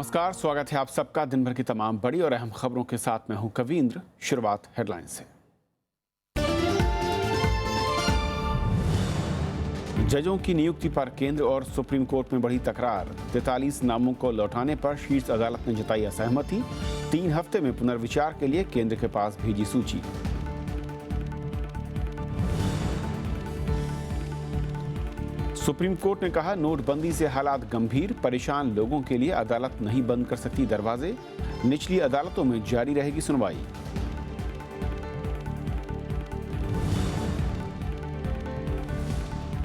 नमस्कार, स्वागत है आप सबका दिन भर की तमाम बड़ी और अहम खबरों के साथ। मैं हूं कवींद्र। शुरुआत हेडलाइन से। जजों की नियुक्ति पर केंद्र और सुप्रीम कोर्ट में बढ़ी तकरार। 43 नामों को लौटाने पर शीर्ष अदालत ने जताई असहमति। 3 हफ्ते में पुनर्विचार के लिए केंद्र के पास भेजी सूची। सुप्रीम कोर्ट ने कहा, नोटबंदी से हालात गंभीर, परेशान लोगों के लिए अदालत नहीं बंद कर सकती दरवाजे। निचली अदालतों में जारी रहेगी सुनवाई।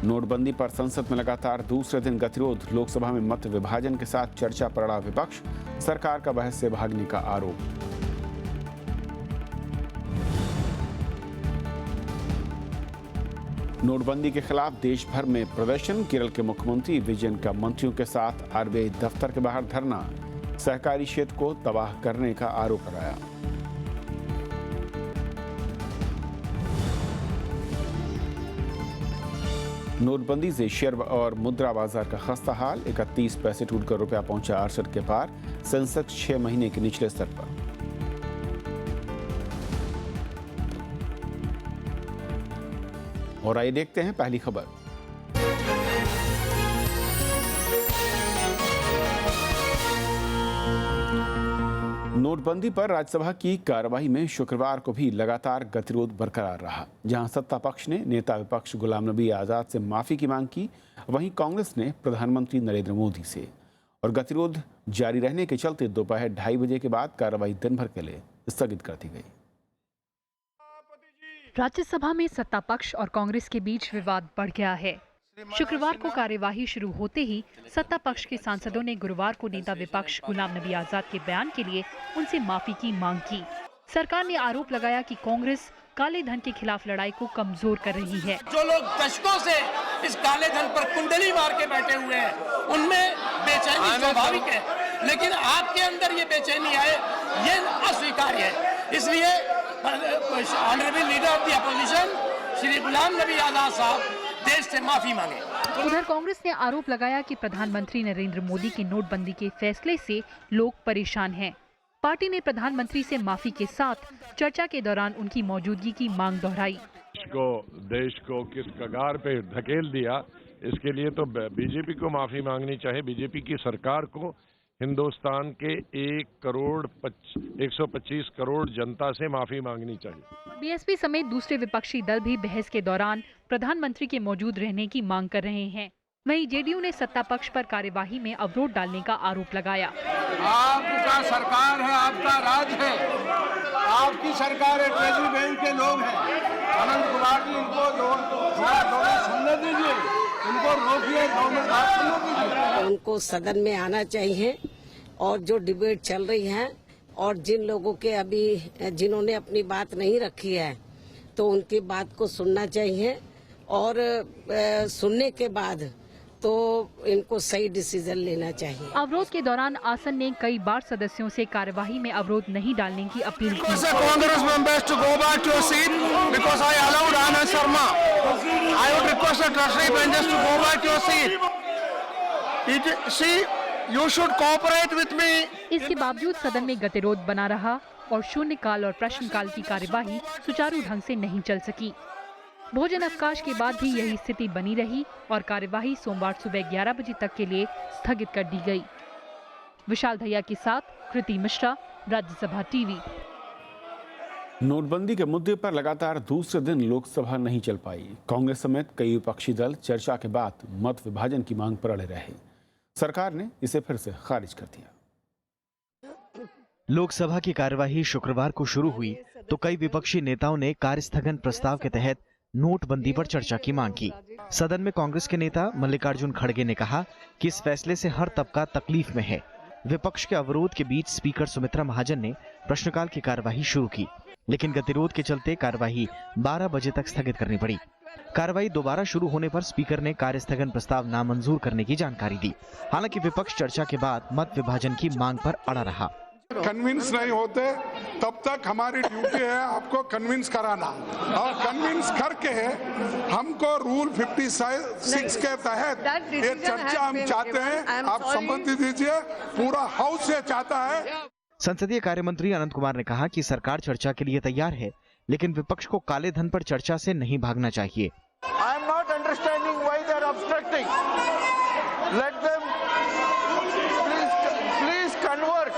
नोटबंदी पर संसद में लगातार दूसरे दिन गतिरोध। लोकसभा में मत विभाजन के साथ चर्चा पर अड़ा विपक्ष। सरकार का बहस से भागने का आरोप। नोटबंदी के खिलाफ देश भर में प्रदर्शन। केरल के मुख्यमंत्री विजयन का मंत्रियों के साथ आरबीआई दफ्तर के बाहर धरना। सहकारी क्षेत्र को तबाह करने का आरोप लगाया। नोटबंदी से शेयर और मुद्रा बाजार का खस्ता हाल। 31 पैसे टूटकर रुपया पहुंचा 68 के पार। सेंसेक्स 6 महीने के निचले स्तर पर। और आइए देखते हैं पहली खबर। नोटबंदी पर राज्यसभा की कार्यवाही में शुक्रवार को भी लगातार गतिरोध बरकरार रहा। जहां सत्ता पक्ष ने नेता विपक्ष गुलाम नबी आजाद से माफी की मांग की, वहीं कांग्रेस ने प्रधानमंत्री नरेंद्र मोदी से। और गतिरोध जारी रहने के चलते दोपहर 2:30 बजे के बाद कार्यवाही दिन भर के लिए स्थगित कर दी गई। राज्यसभा में सत्ता पक्ष और कांग्रेस के बीच विवाद बढ़ गया है। शुक्रवार को कार्यवाही शुरू होते ही सत्ता पक्ष के सांसदों ने गुरुवार को नेता विपक्ष गुलाम नबी आजाद के बयान के लिए उनसे माफी की मांग की। सरकार ने आरोप लगाया कि कांग्रेस काले धन के खिलाफ लड़ाई को कमजोर कर रही है। जो लोग दशकों से इस काले धन पर कुंडली मार के बैठे हुए हैं, उनमें बेचैनी स्वाभाविक है, लेकिन आपके अंदर ये बेचैनी आए, ये अस्वीकार्य है। इसलिए honourable leader of the opposition Shri Ghulam Nabi Azad साहब देश से माफी मांगे। उधर कांग्रेस ने आरोप लगाया कि प्रधानमंत्री नरेंद्र मोदी के नोटबंदी के फैसले से लोग परेशान हैं। पार्टी ने प्रधानमंत्री से माफी के साथ चर्चा के दौरान उनकी मौजूदगी की मांग दोहराई। देश को किस कगार पे धकेल दिया, इसके लिए तो बीजेपी को माफी मांगनी चाहिए। बीजेपी की सरकार को हिंदुस्तान के 125 करोड़ जनता से माफी मांगनी चाहिए। बीएसपी समेत दूसरे विपक्षी दल भी बहस के दौरान प्रधानमंत्री के मौजूद रहने की मांग कर रहे हैं। वहीं जेडीयू ने सत्ता पक्ष पर कार्यवाही में अवरोध डालने का आरोप लगाया। आपका सरकार है, आपका राज है, आपकी सरकार है, ट्रेजरी बैंक के लोग हैं। अनंत कुमार जी, इनको थोड़ा सुनने दीजिए, उनको रोकिए, उनको सदन में आना चाहिए और जो डिबेट चल रही है और जिन लोगों के अभी जिन्होंने अपनी बात नहीं रखी है तो उनकी बात को सुनना चाहिए और सुनने के बाद तो इनको सही डिसीजन लेना चाहिए। अवरोध के दौरान आसन ने कई बार सदस्यों से कार्यवाही में अवरोध नहीं डालने की अपील की। Congress members to go back to your seat because I allowed Anand Sharma. I would request the treasury benches to go back to your seat. You should cooperate with me. इसके बावजूद सदन में गतिरोध बना रहा और शून्यकाल और प्रश्नकाल की कार्यवाही सुचारू ढंग से नहीं चल सकी। भोजन अवकाश के बाद भी यही स्थिति बनी रही और कार्यवाही सोमवार सुबह 11 बजे तक के लिए स्थगित कर दी गई। विशाल दहिया के साथ कृति मिश्रा, राज्यसभा टीवी। नोटबंदी के मुद्दे पर लगातार दूसरे दिन लोकसभा नहीं चल पाई। कांग्रेस समेत कई विपक्षी दल चर्चा के बाद मत विभाजन की मांग पर अड़े रहे। सरकार ने इसे फिर से खारिज कर दिया। लोकसभा की कार्यवाही शुक्रवार को शुरू हुई तो कई विपक्षी नेताओं ने कार्यस्थगन प्रस्ताव के तहत नोटबंदी पर चर्चा की मांग की। सदन में कांग्रेस के नेता मल्लिकार्जुन खड़गे ने कहा कि इस फैसले से हर तबका तकलीफ में है। विपक्ष के अवरोध के बीच स्पीकर सुमित्रा महाजन ने प्रश्नकाल की कार्यवाही शुरू की, लेकिन गतिरोध के चलते कार्यवाही 12 बजे तक स्थगित करनी पड़ी। कार्यवाही दोबारा शुरू होने पर स्पीकर ने कार्यस्थगन प्रस्ताव नामंजूर करने की जानकारी दी। हालांकि विपक्ष चर्चा के बाद मत विभाजन की मांग पर अड़ा रहा। कन्विंस नहीं होते तब तक हमारी ड्यूटी है आपको कन्विंस कराना, और कन्विंस करके हमको रूल 56 के तहत ये चर्चा हम चाहते हैं, आप सम्मति दीजिए, पूरा हाउस ये चाहता है। संसदीय कार्य मंत्री अनंत कुमार ने कहा कि सरकार चर्चा के लिए तैयार है, लेकिन विपक्ष को काले धन पर चर्चा से नहीं भागना चाहिए। I am not understanding why they are obstructing. Let them please convert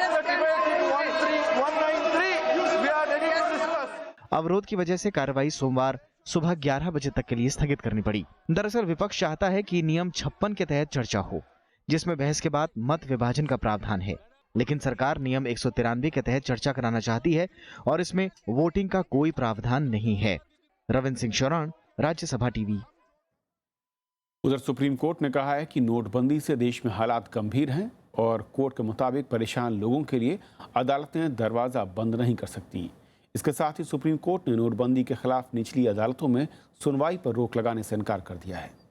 the debate in 193. We are ready to discuss. अवरोध की वजह से कार्रवाई सोमवार सुबह 11 बजे तक के लिए स्थगित करनी पड़ी। दरअसल विपक्ष चाहता है कि नियम 56 के तहत चर्चा हो, जिसमें बहस के बाद मत विभाजन का प्रावधान है, लेकिन सरकार नियम 193 के तहत चर्चा कराना चाहती है और इसमें वोटिंग का कोई प्रावधान नहीं है। रविंद्र सिंह शरण, राज्यसभा टीवी। उधर सुप्रीम कोर्ट ने कहा है कि नोटबंदी से देश में हालात गंभीर हैं और कोर्ट के मुताबिक परेशान लोगों के लिए अदालतें दरवाजा बंद नहीं कर सकती। इसके साथ ही सुप्रीम कोर्ट ने नोटबंदी के खिलाफ निचली अदालतों में सुनवाई पर रोक लगाने से इनकार कर दिया है।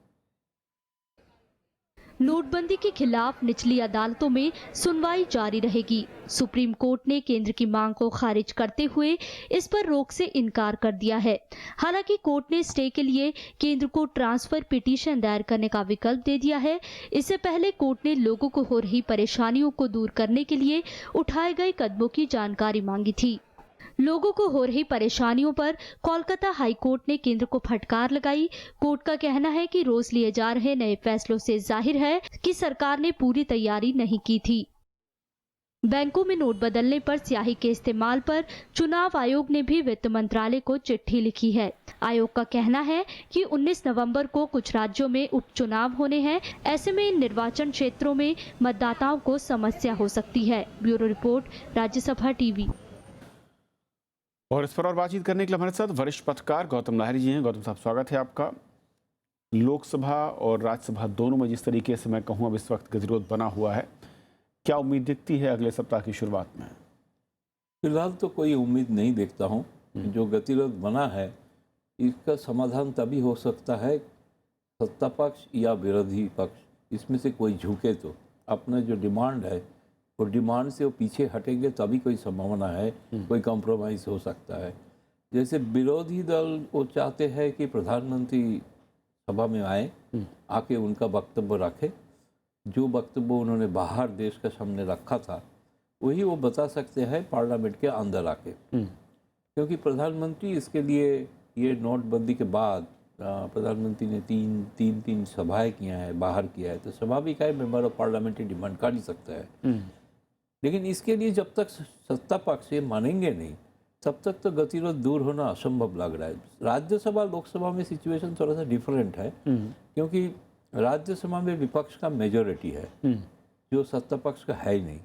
नोटबंदी के खिलाफ निचली अदालतों में सुनवाई जारी रहेगी। सुप्रीम कोर्ट ने केंद्र की मांग को खारिज करते हुए इस पर रोक से इनकार कर दिया है। हालांकि कोर्ट ने स्टे के लिए केंद्र को ट्रांसफर पिटीशन दायर करने का विकल्प दे दिया है। इससे पहले कोर्ट ने लोगों को हो रही परेशानियों को दूर करने के लिए उठाए गए कदमों की जानकारी मांगी थी। लोगों को हो रही परेशानियों पर कोलकाता हाई कोर्ट ने केंद्र को फटकार लगाई। कोर्ट का कहना है कि रोज लिए जा रहे नए फैसलों से जाहिर है कि सरकार ने पूरी तैयारी नहीं की थी। बैंकों में नोट बदलने पर स्याही के इस्तेमाल पर चुनाव आयोग ने भी वित्त मंत्रालय को चिट्ठी लिखी है। आयोग का कहना है कि 19 नवंबर को कुछ राज्यों में उपचुनाव होने हैं। ऐसे में इन निर्वाचन क्षेत्रों में मतदाताओं को समस्या हो सकती है। Bureau report, Rajya Sabha TV. और इस पर और बातचीत करने के लिए हमारे साथ वरिष्ठ पत्रकार गौतम लाहिरी जी हैं। गौतम साहब, स्वागत है आपका। लोकसभा और राज्यसभा दोनों में जिस तरीके से मैं कहूँ अब इस वक्त गतिरोध बना हुआ है, क्या उम्मीद दिखती है अगले सप्ताह की शुरुआत में? फिलहाल तो कोई उम्मीद नहीं देखता हूँ। जो गतिरोध बना है इसका समाधान तभी हो सकता है सत्ता पक्ष या विरोधी पक्ष, इसमें से कोई झुके तो अपना जो डिमांड है और डिमांड से वो पीछे हटेंगे तभी कोई संभावना है, कोई कॉम्प्रोमाइज़ हो सकता है। जैसे विरोधी दल वो चाहते हैं कि प्रधानमंत्री सभा में आए, आके उनका वक्तव्य रखे। जो वक्तव्य उन्होंने बाहर देश के सामने रखा था वही वो बता सकते हैं पार्लियामेंट के अंदर आके, क्योंकि प्रधानमंत्री इसके लिए ये नोटबंदी के बाद प्रधानमंत्री ने तीन सभाएं किया है, बाहर किया है, तो स्वाभाविक है मेंबर ऑफ पार्लियामेंट डिमांड कर ही सकता है। लेकिन इसके लिए जब तक सत्ता पक्ष ये मानेंगे नहीं तब तक तो गतिरोध दूर होना असंभव लग रहा है। राज्यसभा लोकसभा में सिचुएशन थोड़ा सा डिफरेंट है, क्योंकि राज्यसभा में विपक्ष का मेजोरिटी है जो सत्ता पक्ष का है ही नहीं।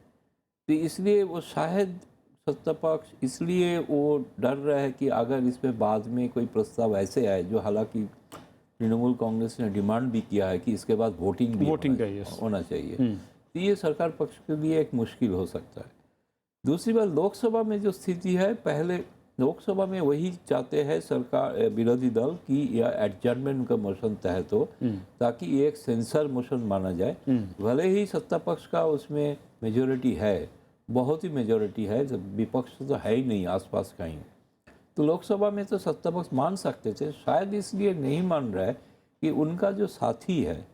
तो इसलिए वो शायद सत्ता पक्ष इसलिए वो डर रहा है कि अगर इसमें बाद में कोई प्रस्ताव ऐसे आए, जो हालांकि तृणमूल कांग्रेस ने डिमांड भी किया है कि इसके बाद वोटिंग होना चाहिए, तो ये सरकार पक्ष के लिए एक मुश्किल हो सकता है। दूसरी बात, लोकसभा में जो स्थिति है, पहले लोकसभा में वही चाहते हैं सरकार विरोधी दल की या एडजर्नमेंट का मोशन तहत हो, ताकि एक सेंसर मोशन माना जाए। भले ही सत्ता पक्ष का उसमें मेजोरिटी है, बहुत ही मेजोरिटी है, जब विपक्ष तो है ही नहीं आसपास कहीं, तो लोकसभा में तो सत्ता पक्ष मान सकते थे। शायद इसलिए नहीं मान रहा है कि उनका जो साथी है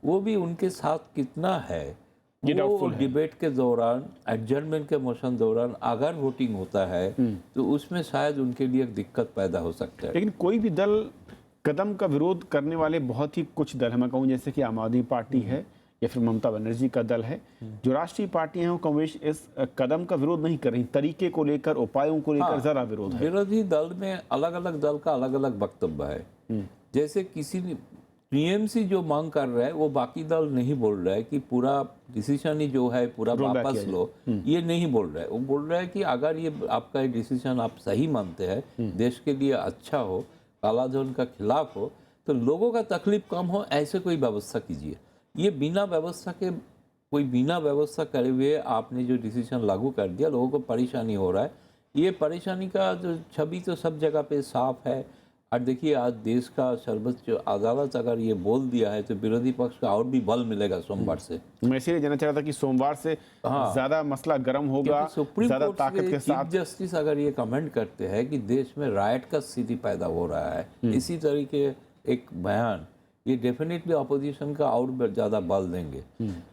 वो भी उनके साथ कितना है। वो डिबेट के दौरान, एडजर्नमेंट के मोशन दौरान अगर वोटिंग होता है तो उसमें शायद उनके लिए एक दिक्कत पैदा हो सकता है। लेकिन कोई भी दल कदम का विरोध करने वाले बहुत ही कुछ दल है, मैं कहूँ जैसे कि आम आदमी पार्टी है या फिर ममता बनर्जी का दल है, जो राष्ट्रीय पार्टियां हैं वो कमोबेश इस कदम का विरोध नहीं कर रही, तरीके को लेकर, उपायों को लेकर जरा विरोध है। विरोधी दल में अलग अलग दल का अलग अलग वक्तव्य है। जैसे किसी ने टीएमसी जो मांग कर रहा है वो बाकी दल नहीं बोल रहा है कि पूरा डिसीजन ही जो है पूरा वापस लो, ये नहीं बोल रहा है। वो बोल रहा है कि अगर ये आपका डिसीजन आप सही मानते हैं, देश के लिए अच्छा हो, कालाधन का खिलाफ हो, तो लोगों का तकलीफ कम हो, ऐसे कोई व्यवस्था कीजिए। ये बिना व्यवस्था करे हुए आपने जो डिसीजन लागू कर दिया, लोगों को परेशानी हो रहा है। ये परेशानी का जो छवि तो सब जगह पे साफ है। और देखिए आज देश का सर्वोच्च अदालत अगर ये बोल दिया है तो विरोधी पक्ष का और भी बल मिलेगा सोमवार से। मैं इसीलिए जानना चाह रहा था कि सोमवार से ज्यादा मसला गर्म होगा, सुप्रीम ज्यादा कोर्ट ताकत के साथ। चीफ जस्टिस अगर ये कमेंट करते हैं कि देश में राइट का स्थिति पैदा हो रहा है, इसी तरीके एक बयान, ये डेफिनेटली अपोजिशन का और ज़्यादा बल देंगे।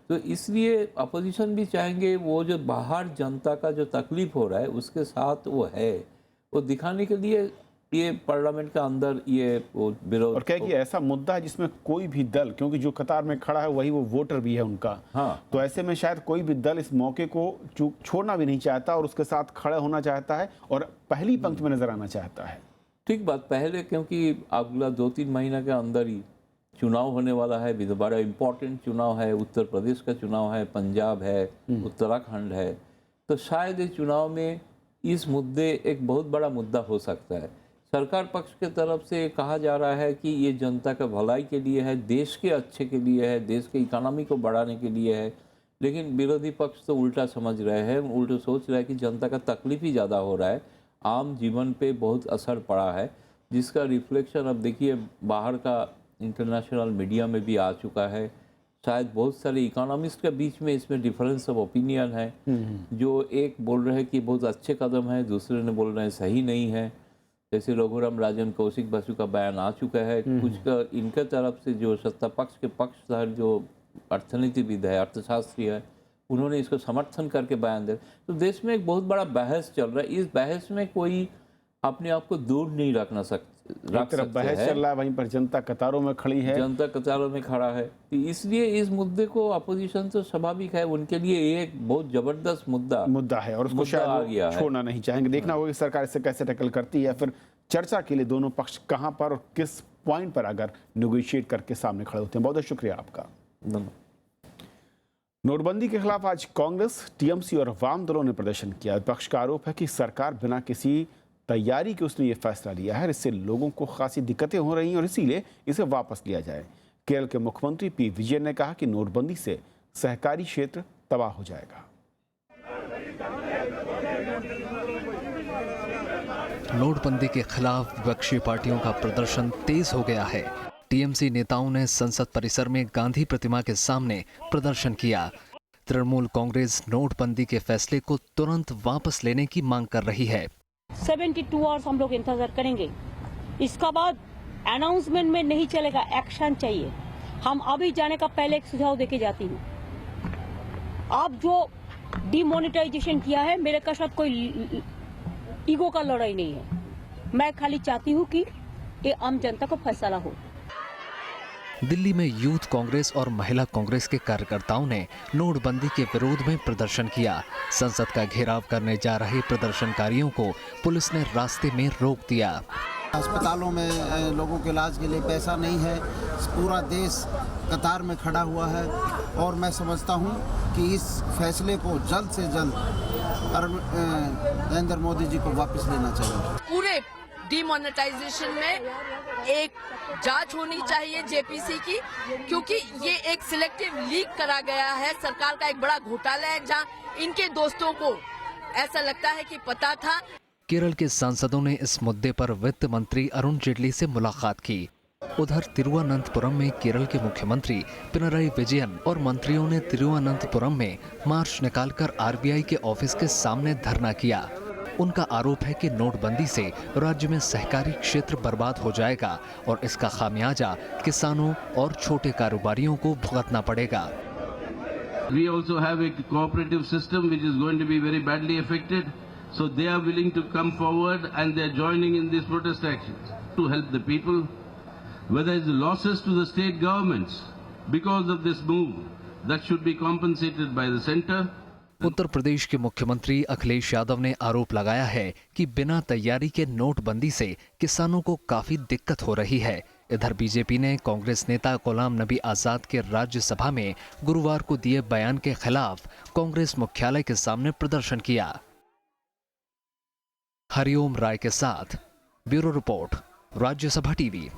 तो इसलिए अपोजिशन भी चाहेंगे वो जो बाहर जनता का जो तकलीफ हो रहा है उसके साथ वो है, वो दिखाने के लिए ये पार्लियामेंट का अंदर ये विरोध। और क्या कि ऐसा मुद्दा है जिसमें कोई भी दल, क्योंकि जो कतार में खड़ा है वही वो वोटर भी है उनका, तो ऐसे में शायद कोई भी दल इस मौके को छोड़ना भी नहीं चाहता और उसके साथ खड़ा होना चाहता है और पहली पंक्ति में नजर आना चाहता है। ठीक बात, पहले क्योंकि अगला 2-3 महीना के अंदर ही चुनाव होने वाला है, बड़ा इम्पोर्टेंट चुनाव है, उत्तर प्रदेश का चुनाव है, पंजाब है, उत्तराखंड है, तो शायद इस चुनाव में इस मुद्दे एक बहुत बड़ा मुद्दा हो सकता है। सरकार पक्ष के तरफ से कहा जा रहा है कि ये जनता का भलाई के लिए है, देश के अच्छे के लिए है, देश के इकोनॉमी को बढ़ाने के लिए है, लेकिन विरोधी पक्ष तो उल्टा समझ रहे हैं, उल्टा सोच रहा है कि जनता का तकलीफ ही ज़्यादा हो रहा है, आम जीवन पे बहुत असर पड़ा है, जिसका रिफ्लेक्शन अब देखिए बाहर का इंटरनेशनल मीडिया में भी आ चुका है। शायद बहुत सारे इकोनॉमिस्ट के बीच में इसमें डिफरेंस ऑफ ओपिनियन है, जो एक बोल रहे हैं कि बहुत अच्छे कदम है, दूसरे ने बोल रहे हैं सही नहीं है। जैसे रघुराम राजन, कौशिक बसु का बयान आ चुका है, कुछ का इनके तरफ से जो सत्ता पक्ष के पक्षधर जो अर्थनीतिविद है, अर्थशास्त्री है, उन्होंने इसको समर्थन करके बयान दिया। तो देश में एक बहुत बड़ा बहस चल रहा है, इस बहस में कोई अपने आप को दूर नहीं रख सकते। बहस चल रहा है, वहीं पर जनता कतारों में खड़ी है, जनता कतारों में खड़ा है, इसलिए इस मुद्दे को अपोजिशन तो स्वाभाविक है, उनके लिए एक बहुत जबरदस्त मुद्दा है और उसको शायद छोड़ना नहीं चाहेंगे। देखना होगा कि सरकार इसे कैसे टैकल करती है, फिर चर्चा के लिए दोनों पक्ष कहां पर और किस पॉइंट पर अगर नेगोशिएट करके सामने खड़े होते हैं। बहुत बहुत शुक्रिया आपका। नोटबंदी के खिलाफ आज कांग्रेस, टीएमसी और वाम दलों ने प्रदर्शन किया। विपक्ष का आरोप है कि सरकार बिना किसी तैयारी के उसने ये फैसला लिया है, इससे लोगों को खासी दिक्कतें हो रही हैं और इसीलिए इसे वापस लिया जाए। केरल के मुख्यमंत्री पी विजयन ने कहा कि नोटबंदी से सहकारी क्षेत्र तबाह हो जाएगा। नोटबंदी के खिलाफ विपक्षी पार्टियों का प्रदर्शन तेज हो गया है। टीएमसी नेताओं ने संसद परिसर में गांधी प्रतिमा के सामने प्रदर्शन किया। तृणमूल कांग्रेस नोटबंदी के फैसले को तुरंत वापस लेने की मांग कर रही है। 72 आवर्स हम लोग इंतजार करेंगे, इसका बाद अनाउंसमेंट में नहीं चलेगा, एक्शन चाहिए। हम अभी जाने का पहले एक सुझाव देके जाती हूँ, आप जो डिमोनेटाइजेशन किया है, मेरे का साथ कोई ईगो का लड़ाई नहीं है, मैं खाली चाहती हूँ कि ये आम जनता को फैसला हो। दिल्ली में यूथ कांग्रेस और महिला कांग्रेस के कार्यकर्ताओं ने नोटबंदी के विरोध में प्रदर्शन किया। संसद का घेराव करने जा रहे प्रदर्शनकारियों को पुलिस ने रास्ते में रोक दिया। अस्पतालों में लोगों के इलाज के लिए पैसा नहीं है, पूरा देश कतार में खड़ा हुआ है और मैं समझता हूं कि इस फैसले को जल्द से जल्द नरेंद्र मोदी जी को वापस लेना चाहिए। पूरे डिमोनेटाइजेशन में एक जांच होनी चाहिए जेपीसी की, क्योंकि ये एक सिलेक्टिव लीक करा गया है। सरकार का एक बड़ा घोटाला है जहां इनके दोस्तों को ऐसा लगता है कि पता था। केरल के सांसदों ने इस मुद्दे पर वित्त मंत्री अरुण जेटली से मुलाकात की। उधर तिरुवनंतपुरम में केरल के मुख्यमंत्री पिनराई विजयन और मंत्रियों ने तिरुवनंतपुरम में मार्च निकालकर आरबीआई के ऑफिस के सामने धरना किया। उनका आरोप है कि नोटबंदी से राज्य में सहकारी क्षेत्र बर्बाद हो जाएगा और इसका खामियाजा किसानों और छोटे कारोबारियों को भुगतना पड़ेगा। We also have a cooperative system which is going to be very badly affected, so they are willing to come forward and they are joining in these protest actions to help the people. Whether it's losses to the state governments because of this move, that should be compensated by the center. Uttar Pradesh के मुख्यमंत्री अखिलेश यादव ने आरोप लगाया है कि बिना तैयारी के नोटबंदी से किसानों को काफी दिक्कत हो रही है। इधर बीजेपी ने कांग्रेस नेता गुलाम नबी आजाद के राज्यसभा में गुरुवार को दिए बयान के खिलाफ कांग्रेस मुख्यालय के सामने प्रदर्शन किया। हरिओम राय के साथ ब्यूरो रिपोर्ट, राज्यसभा टीवी।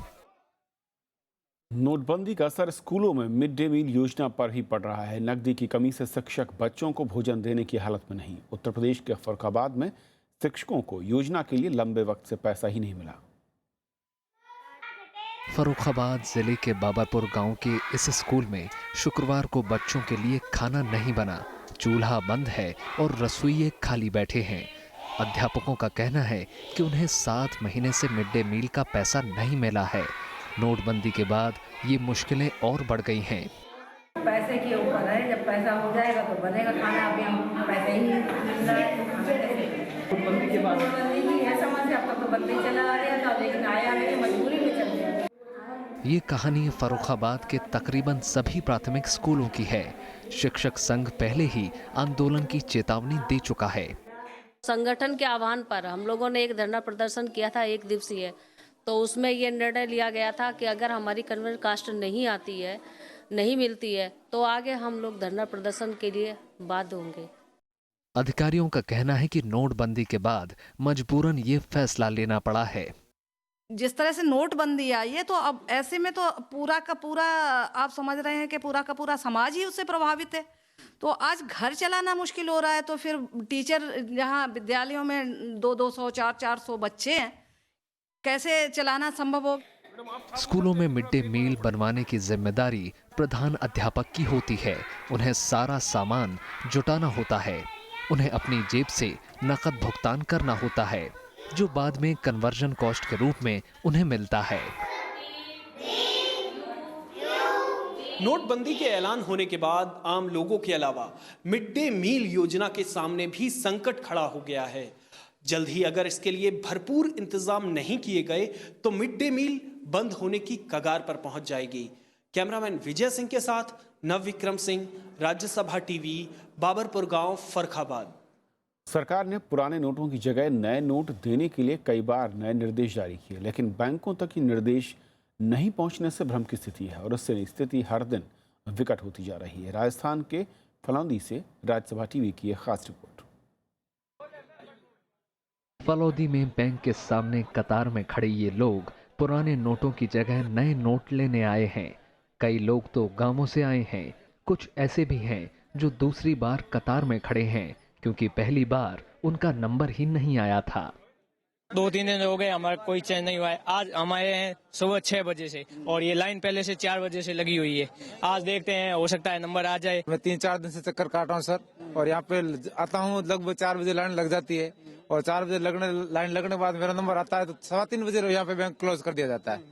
नोटबंदी का असर स्कूलों में मिड डे मील योजना पर भी पड़ रहा है। नकदी की कमी से शिक्षक बच्चों को भोजन देने की हालत में नहीं। उत्तर प्रदेश के फर्रुखाबाद में शिक्षकों को योजना के लिए लंबे वक्त से पैसा ही नहीं मिला। फर्रुखाबाद जिले के बाबरपुर गांव के इस स्कूल में शुक्रवार को बच्चों के लिए खाना नहीं बना। चूल्हा बंद है और रसोइये खाली बैठे हैं। अध्यापकों का कहना है कि उन्हें 7 महीने से मिड डे मील का पैसा नहीं मिला है। नोटबंदी के बाद ये मुश्किलें और बढ़ गई हैं। पैसे के ऊपर है, जब पैसा हो जाएगा तो बनेगा खाना। अभी हम पैसे ही मिल रहा है तो खाना कैसे? नोटबंदी के बाद नोटबंदी है समस्या। अब तक तो बंदी चला आ रहा था, लेकिन आया नहीं, मजबूरी में चल गया। ये कहानी फर्रुखाबाद के तकरीबन सभी प्राथमिक स्कूलों की है। शिक्षक संघ पहले ही आंदोलन की चेतावनी दे चुका है। संगठन के आह्वान पर हम लोगों ने एक धरना प्रदर्शन किया था 1 दिवसीय। तो उसमें ये निर्णय लिया गया था कि अगर हमारी कन्वर्ट कास्ट नहीं आती है, नहीं मिलती है, तो आगे हम लोग धरना प्रदर्शन के लिए बाध्य होंगे। अधिकारियों का कहना है कि नोटबंदी के बाद मजबूरन ये फैसला लेना पड़ा है। जिस तरह से नोटबंदी आई है तो अब ऐसे में तो पूरा का पूरा आप समझ रहे हैं कि पूरा का पूरा समाज ही उससे प्रभावित है। तो आज घर चलाना मुश्किल हो रहा है, तो फिर टीचर जहाँ विद्यालयों में 200 400 बच्चे हैं, कैसे चलाना संभव हो? स्कूलों में मिड डे मील बनवाने की जिम्मेदारी प्रधान अध्यापक की होती है। उन्हें सारा सामान जुटाना होता है। उन्हें अपनी जेब से नकद भुगतान करना होता है, जो बाद में कन्वर्जन कॉस्ट के रूप में उन्हें मिलता है। नोटबंदी के ऐलान होने के बाद आम लोगों के अलावा मिड डे मील योजना के सामने भी संकट खड़ा हो गया है। जल्द ही अगर इसके लिए भरपूर इंतजाम नहीं किए गए तो मिड डे मील बंद होने की कगार पर पहुंच जाएगी। कैमरामैन विजय सिंह के साथ नव विक्रम सिंह, राज्यसभा टीवी, बाबरपुर गांव, फर्रुखाबाद। सरकार ने पुराने नोटों की जगह नए नोट देने के लिए कई बार नए निर्देश जारी किए, लेकिन बैंकों तक ये निर्देश नहीं पहुंचने से भ्रम की स्थिति है और उससे स्थिति हर दिन विकट होती जा रही है। राजस्थान के फलौदी से राज्यसभा टीवी की एक खास रिपोर्ट। फलौदी में बैंक के सामने कतार में खड़े ये लोग पुराने नोटों की जगह नए नोट लेने आए हैं। कई लोग तो गांवों से आए हैं। कुछ ऐसे भी हैं जो दूसरी बार कतार में खड़े हैं क्योंकि पहली बार उनका नंबर ही नहीं आया था। 2-3 दिन हो गए, हमारा कोई चेंज नहीं हुआ है। आज हम आए हैं सुबह 6 बजे से और ये लाइन पहले से 4 बजे से लगी हुई है। आज देखते हैं, हो सकता है नंबर आ जाए। मैं 3-4 दिन से चक्कर काट रहा हूँ सर, और यहाँ पे आता हूँ लगभग 4 बजे लाइन लग जाती है और 4 बजे लाइन लगने के बाद मेरा नंबर आता है तो 3:15 बजे यहाँ पे बैंक क्लोज कर दिया जाता है।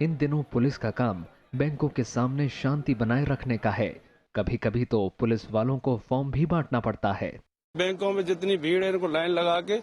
इन दिनों पुलिस का काम बैंकों के सामने शांति बनाए रखने का है। कभी कभी तो पुलिस वालों को फॉर्म भी बांटना पड़ता है। बैंकों में जितनी भीड़ है इनको लाइन लगा के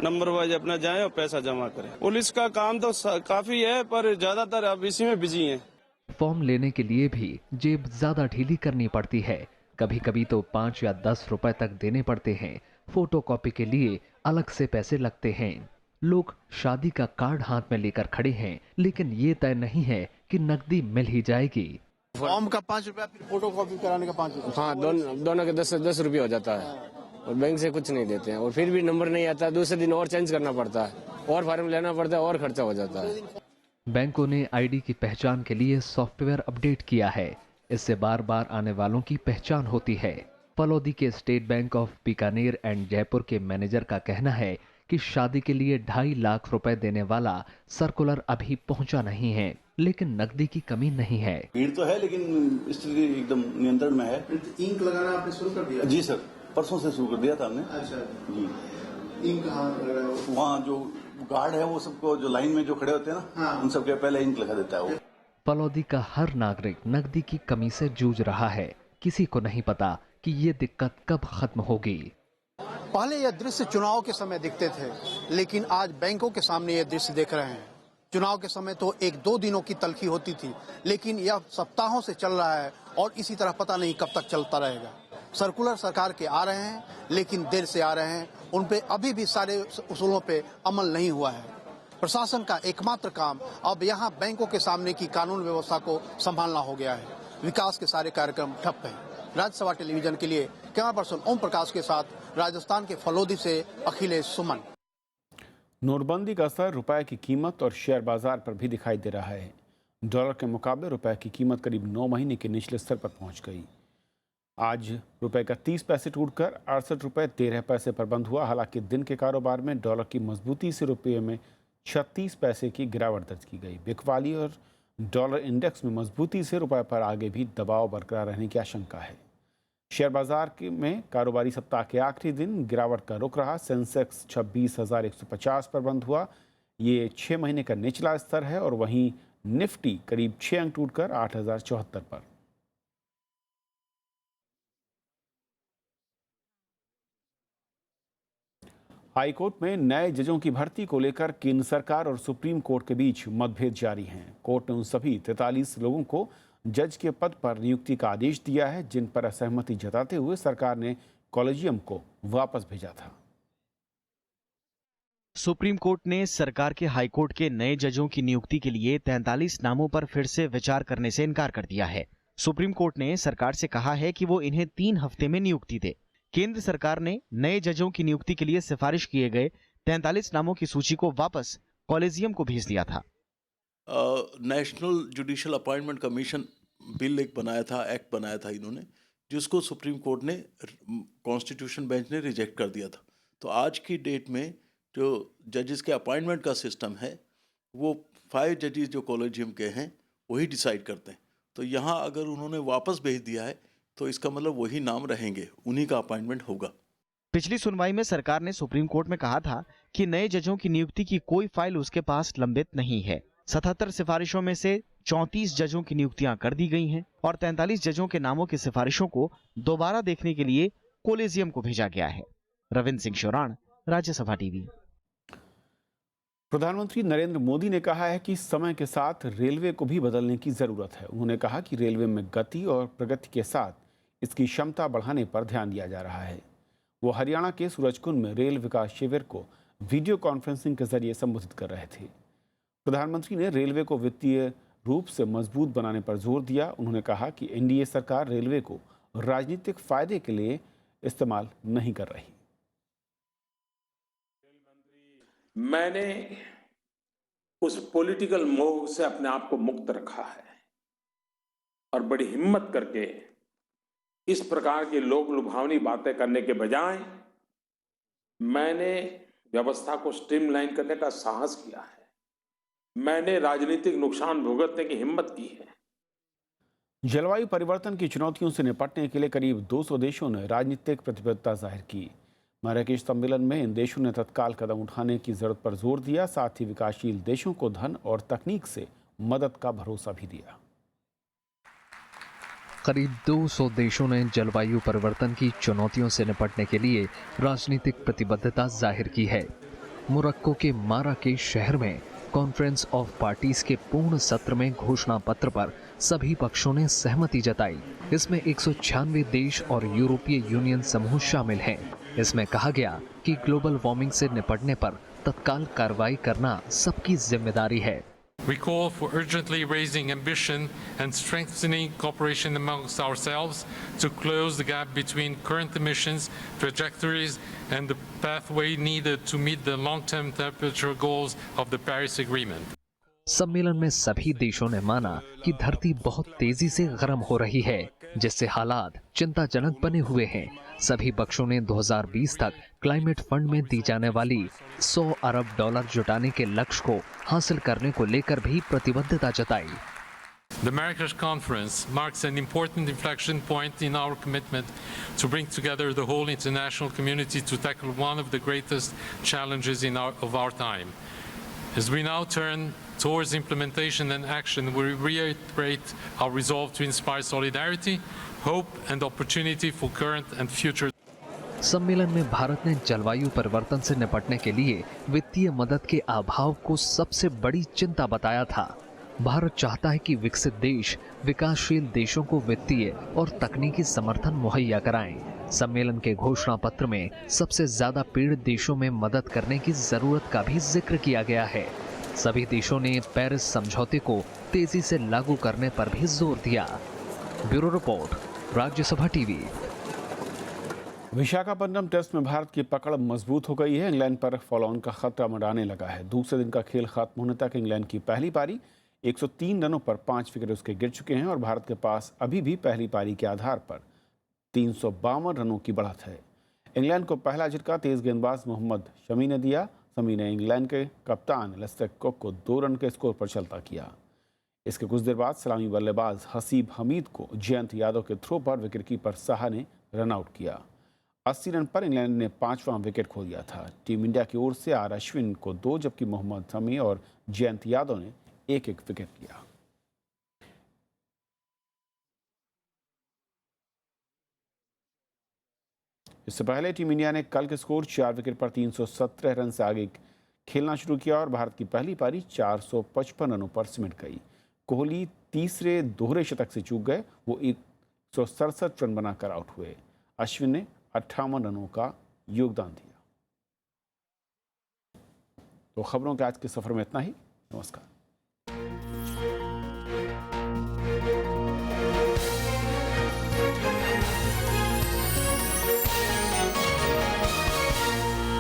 नंबर वाइज अपना जाएं और पैसा जमा करें। पुलिस का काम तो काफी है पर ज्यादातर अब इसी में बिजी हैं। फॉर्म लेने के लिए भी जेब ज्यादा ढीली करनी पड़ती है। कभी कभी तो 5 या 10 रुपए तक देने पड़ते हैं। फोटोकॉपी के लिए अलग से पैसे लगते हैं। लोग शादी का कार्ड हाथ में लेकर खड़े हैं, लेकिन ये तय नहीं है कि नकदी मिल ही जाएगी। फॉर्म का 5 रुपया, फिर फोटोकॉपी कराने का 5 रुपया। हाँ, दोनों के 10 रुपये हो जाता है और बैंक से कुछ नहीं देते हैं और फिर भी नंबर नहीं आता। दूसरे दिन और चेंज करना पड़ता है और फॉर्म लेना पड़ता है और खर्चा हो जाता है। बैंकों ने आईडी की पहचान के लिए सॉफ्टवेयर अपडेट किया है। इससे बार बार आने वालों की पहचान होती है। फलौदी के state bank of Bikaner and Jaipur के मैनेजर का कहना है कि शादी के लिए 2.5 लाख रुपए देने वाला सर्कुलर अभी पहुंचा नहीं है, लेकिन नकदी की कमी नहीं है। भीड़ तो है लेकिन स्थिति एकदम नियंत्रण में है। इंक लगाना आपने शुरू कर दिया? जी सर, परसों से शुरू कर दिया था हमने। अच्छा जी। इंक कहाँ? वहाँ जो गार्ड है वो सबको जो लाइन में जो खड़े होते हैं ना, हाँ। उन सबके पहले इंक लगा देता है वो। फलौदी का हर नागरिक नकदी की कमी से जूझ रहा है। किसी को नहीं पता कि ये दिक्कत कब खत्म होगी। पहले यह दृश्य चुनाव के समय दिखते थे, लेकिन आज बैंकों के सामने यह दृश्य देख रहे हैं। चुनाव के समय तो 1-2 दिनों की तलखी होती थी, लेकिन यह सप्ताहों से चल रहा है और इसी तरह पता नहीं कब तक चलता रहेगा। सर्कुलर सरकार के आ रहे हैं, लेकिन देर से आ रहे हैं। उन पे अभी भी सारे उसूलों पे अमल नहीं हुआ है। प्रशासन का एकमात्र काम अब यहाँ बैंकों के सामने की कानून व्यवस्था को संभालना हो गया है। विकास के सारे कार्यक्रम ठप हैं। राज्यसभा टेलीविजन के लिए कैमरा पर्सन ओम प्रकाश के साथ राजस्थान के फलौदी से अखिलेश सुमन। नोटबंदी का असर रुपए की कीमत और शेयर बाजार पर भी दिखाई दे रहा है। डॉलर के मुकाबले रुपए की कीमत करीब 9 महीने के निचले स्तर पर पहुंच गई। आज रुपए का 30 पैसे टूटकर 68 रुपये 13 पैसे पर बंद हुआ। हालांकि दिन के कारोबार में डॉलर की मजबूती से रुपये में 36 पैसे की गिरावट दर्ज की गई। बिकवाली और डॉलर इंडेक्स में मजबूती से रुपए पर आगे भी दबाव बरकरार रहने की आशंका है। शेयर बाजार में कारोबारी सप्ताह के आखिरी दिन गिरावट का रुख रहा। सेंसेक्स 26,150 पर बंद हुआ। ये 6 महीने का निचला स्तर है और वहीं निफ्टी करीब 6 अंक टूटकर 8,074 पर। हाईकोर्ट में नए जजों की भर्ती को लेकर केंद्र सरकार और सुप्रीम कोर्ट के बीच मतभेद जारी हैं। कोर्ट ने उन सभी 43 लोगों को जज के पद पर नियुक्ति का आदेश दिया है जिन पर असहमति जताते हुए सरकार ने कॉलेजियम को वापस भेजा था। सुप्रीम कोर्ट ने सरकार के हाईकोर्ट के नए जजों की नियुक्ति के लिए 43 नामों पर फिर से विचार करने से इनकार कर दिया है। सुप्रीम कोर्ट ने सरकार से कहा है कि वो इन्हें 3 हफ्ते में नियुक्ति दे। केंद्र सरकार ने नए जजों की नियुक्ति के लिए सिफारिश किए गए 43 नामों की सूची को वापस कॉलेजियम को भेज दिया था। National judicial appointment commission bill एक बनाया था, एक्ट बनाया था इन्होंने, जिसको सुप्रीम कोर्ट ने, कॉन्स्टिट्यूशन बेंच ने रिजेक्ट कर दिया था। तो आज की डेट में जो जजेस के अपॉइंटमेंट का सिस्टम है वो 5 जजेस जो कॉलेजियम के हैं वही डिसाइड करते हैं। तो यहाँ अगर उन्होंने वापस भेज दिया है तो इसका मतलब वही नाम रहेंगे, उन्हीं का अपॉइंटमेंट होगा। पिछली सुनवाई में सरकार ने सुप्रीम कोर्ट में कहा था कि नए जजों की नियुक्ति की कोई फाइल उसके पास लंबित नहीं है। 77 सिफारिशों में से 34 जजों की नियुक्तियां कर दी गई हैं और 43 जजों के नामों की सिफारिशों को दोबारा देखने के लिए कॉलेजियम को भेजा गया है। रविंद्र सिंह शोराण, राज्यसभा टीवी। प्रधानमंत्री नरेंद्र मोदी ने कहा है कि समय के साथ रेलवे को भी बदलने की जरूरत है। उन्होंने कहा कि रेलवे में गति और प्रगति के साथ इसकी क्षमता बढ़ाने पर ध्यान दिया जा रहा है। वो हरियाणा के सूरजकुंड में रेल विकास शिविर को वीडियो कॉन्फ्रेंसिंग के जरिए संबोधित कर रहे थे। प्रधानमंत्री ने रेलवे को वित्तीय रूप से मजबूत बनाने पर जोर दिया। उन्होंने कहा कि एनडीए सरकार रेलवे को राजनीतिक फायदे के लिए इस्तेमाल नहीं कर रही। मैंने उस पॉलिटिकल मोह से अपने आप को मुक्त रखा है और बड़ी हिम्मत करके इस प्रकार की लोक लुभावनी बातें करने के बजाय मैंने व्यवस्था को स्ट्रीमलाइन करने का साहस किया है। मैंने राजनीतिक नुकसान भुगतने की हिम्मत की है। जलवायु परिवर्तन की चुनौतियों से निपटने के लिए करीब 200 देशों ने राजनीतिक प्रतिबद्धता जाहिर की। मैराकेश सम्मेलन में इन देशों ने तत्काल कदम उठाने की जरूरत पर जोर दिया। साथ ही विकासशील देशों को धन और तकनीक से मदद का भरोसा भी दिया। करीब 200 देशों ने जलवायु परिवर्तन की चुनौतियों से निपटने के लिए राजनीतिक प्रतिबद्धता जाहिर की है। मोरक्को के माराकेश शहर में कॉन्फ्रेंस ऑफ पार्टीज के पूर्ण सत्र में घोषणा पत्र पर सभी पक्षों ने सहमति जताई। इसमें 196 देश और यूरोपीय यूनियन समूह शामिल हैं। इसमें कहा गया कि ग्लोबल वार्मिंग से निपटने पर तत्काल कार्रवाई करना सबकी जिम्मेदारी है। We call for urgently raising ambition and strengthening cooperation amongst ourselves to close the gap between current emissions trajectories and the pathway needed to meet the long-term temperature goals of the Paris Agreement. सम्मेलन में सभी देशों ने माना कि धरती बहुत तेजी से गर्म हो रही है, जिससे हालात चिंताजनक बने हुए हैं। सभी पक्षों ने 2020 तक क्लाइमेट फंड में दी जाने वाली $100 अरब जुटाने के लक्ष्य को हासिल करने को लेकर भी प्रतिबद्धता जताई। The Marrakesh Conference marks an important inflection point in our commitment to bring together the whole international community to tackle one of the greatest challenges of our time. As we now turn towards implementation and action, we reiterate our resolve to inspire solidarity, hope and opportunity for current and future. सम्मेलन में भारत ने जलवायु परिवर्तन से निपटने के लिए वित्तीय मदद के अभाव को सबसे बड़ी चिंता बताया था। भारत चाहता है कि विकसित देश विकासशील देशों को वित्तीय और तकनीकी समर्थन मुहैया कराएं। सम्मेलन के घोषणा पत्र में सबसे ज्यादा पीड़ित देशों में मदद करने की जरूरत का भी जिक्र किया गया है। सभी देशों ने पेरिस समझौते को तेजी से लागू करने पर भी जोर दिया। Bureau report, Rajya Sabha TV. Visakhapatnam test में भारत की पकड़ मजबूत हो गई है। इंग्लैंड पर फॉलोऑन का खतरा मंडराने लगा है। दूसरे दिन का खेल खत्म होने तक इंग्लैंड की पहली पारी 103 रनों पर 5 विकेट उसके गिर चुके हैं और भारत के पास अभी भी पहली पारी के आधार पर 352 रनों की बढ़त है। इंग्लैंड को पहला झटका तेज गेंदबाज मोहम्मद शमी ने दिया। शमी ने इंग्लैंड के कप्तान लेस्टर कुक को 2 रन के स्कोर पर चलता किया। इसके कुछ देर बाद सलामी बल्लेबाज हसीब हमीद को जयंत यादव के थ्रो पर विकेटकीपर साहा ने रन आउट किया। 80 रन पर इंग्लैंड ने 5वां विकेट खो दिया था। टीम इंडिया की ओर से आर अश्विन को 2 जबकि मोहम्मद शमी और जयंत यादव ने 1-1 विकेट लिया। इससे पहले टीम इंडिया ने कल के स्कोर 4 विकेट पर 317 रन से आगे खेलना शुरू किया और भारत की पहली पारी 455 रनों पर सिमट गई। कोहली तीसरे दोहरे शतक से चूक गए, वो 167 रन बनाकर आउट हुए। अश्विन ने 58 रनों का योगदान दिया। तो खबरों के आज के सफर में इतना ही। नमस्कार।